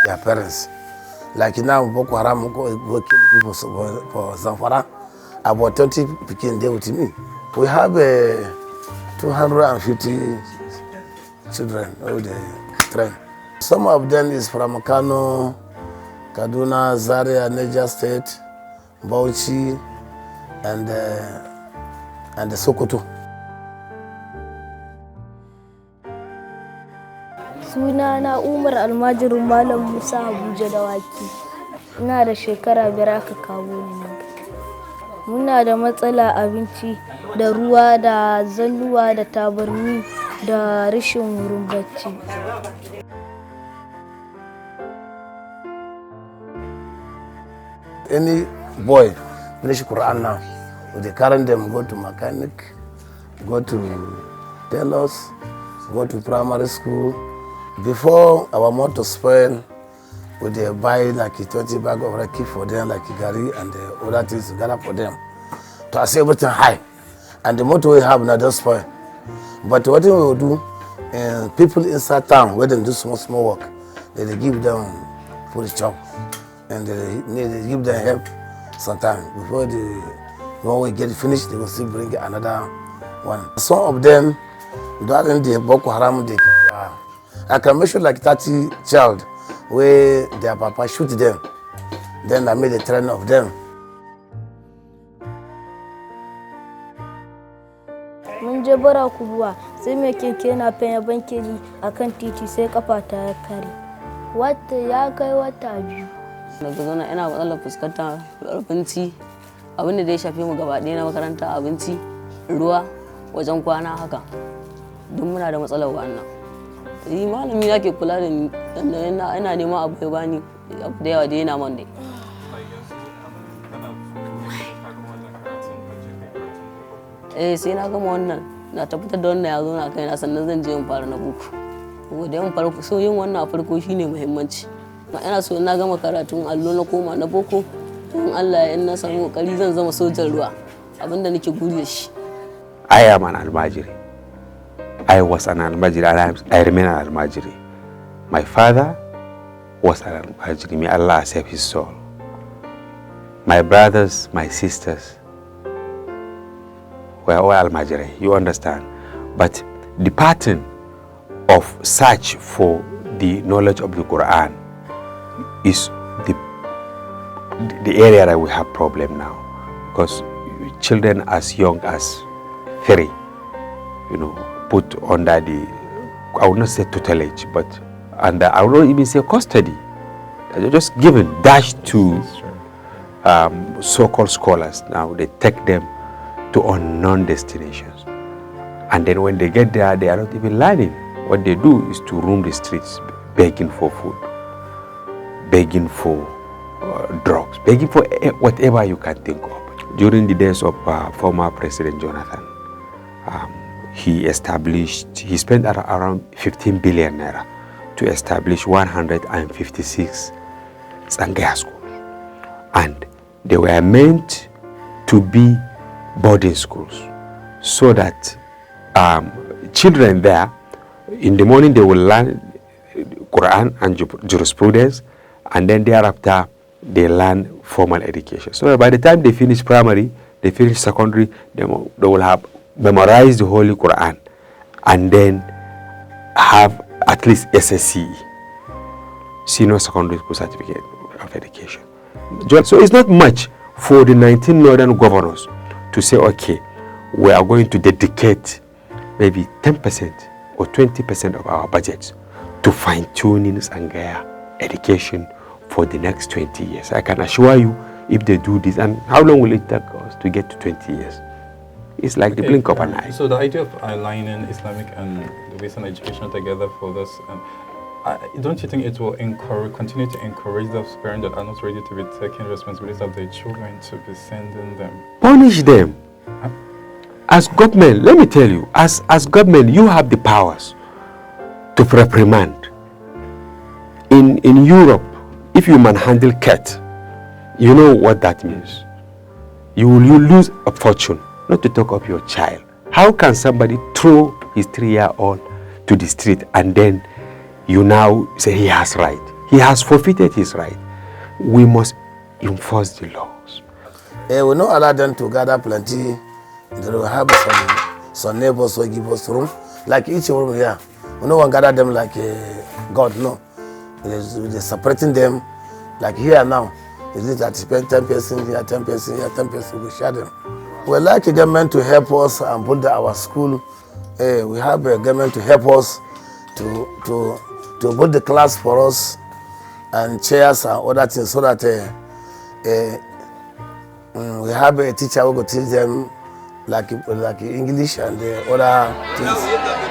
their parents. Like now, Boko Haram go kill people for Zamfara. About 20 became there with me. We have 250 children all the train. Some of them is from Kano, Kaduna, Zaria, Niger State, Bauchi, and Sokoto. Sunana Umar almajirin Malam Musa Abuja Dawaki. Ina da shekara 5 aka kawo ni nan. Muna da matsala abinci da ruwa da zalluwa da tabarmi da rashin wurin bacci. Any boy finish Quran now, they carry them go to mechanic, go to tailors, go to primary school. Before our motor spoil, we they buy like 20 bag of raki for them, like gari and the other things together for them. To say everything high. And the motor we have now don't spoil. But what we will do, people inside town, where they do small work, they give them food chop. And they give them help sometimes. Before when we get finished, they will still bring another one. Some of them, during the Boko Haram, I can measure like 30 child where their papa shoot them. Then I made a train of them. Mun je bara kubuwa sai mai keke na fanya banke ni akan titi sai kafata ya kare. Wata ya kai wata 2. Daga zona ina matsalar fuskantar abinci, abin da ya shafi mu gaba ɗaya na makaranta, abinci, ruwa, wajen kwana haka. Duk muna da matsalar wannan. Malami na ke kula da ni, ina neman abu ya bani abu da yawa da yana man dai. Sai na gama wannan, na tabbatar da wannan ya zo na kaina sannan zan je in fara na boko. Saboda yin farko so yin wannan a farko shine muhimmanci. Ina so na gama karatun allo na koma na boko, in Allah ya na samu kokari zan zama sojan ruwa, abinda nake guri da shi. I am an almajiri. I was an almajiri and I remain an almajiri. My father was an almajiri. May Allah save his soul. My brothers, my sisters were all almajiri, you understand. But the pattern of search for the knowledge of the Quran is the area that we have problem now, because children as young as 3, put under the, I would not say tutelage, but under, I would not even say custody. They're just given, dashed to so-called scholars. Now they take them to unknown destinations, and then when they get there, they are not even learning. What they do is to roam the streets, begging for food, begging for drugs, begging for whatever you can think of. During the days of former President Jonathan, he spent around 15 billion naira to establish 156 Sangaya schools. And they were meant to be boarding schools, so that children there, in the morning they will learn Quran and jurisprudence, and then thereafter they learn formal education. So by the time they finish primary, they finish secondary, they will have memorized the Holy Quran and then have at least SSCE, Senior Secondary School Certificate of Education. So it's not much for the 19 northern governors to say, okay, we are going to dedicate maybe 10% or 20% of our budgets to fine-tuning Sangaya education for the next 20 years. I can assure you, if they do this, and how long will it take us to get to 20 years? It's like the blink of an eye. So the idea of aligning Islamic and the Western education together for this, don't you think it will continue to encourage those parents that are not ready to be taking responsibilities of their children to be sending them? Punish them. As government, let me tell you, as government, you have the powers to reprimand. In Europe, if you manhandle cat, you know what that means. You lose a fortune, not to talk of your child. How can somebody throw his 3-year-old to the street and then you now say he has right? he has forfeited his right. We must enforce the laws. We not allow them to gather plenty. They will have some neighbors who give us room. Like each room here. We no one gather them like God, no. They're separating them. Like here now. Is it that 10 person here, 10 person here, 10 person, we share them. We like the government to help us and put our school. We have a government to help us to put the class for us and chairs and other things so that we have a teacher who will teach them like English and other things.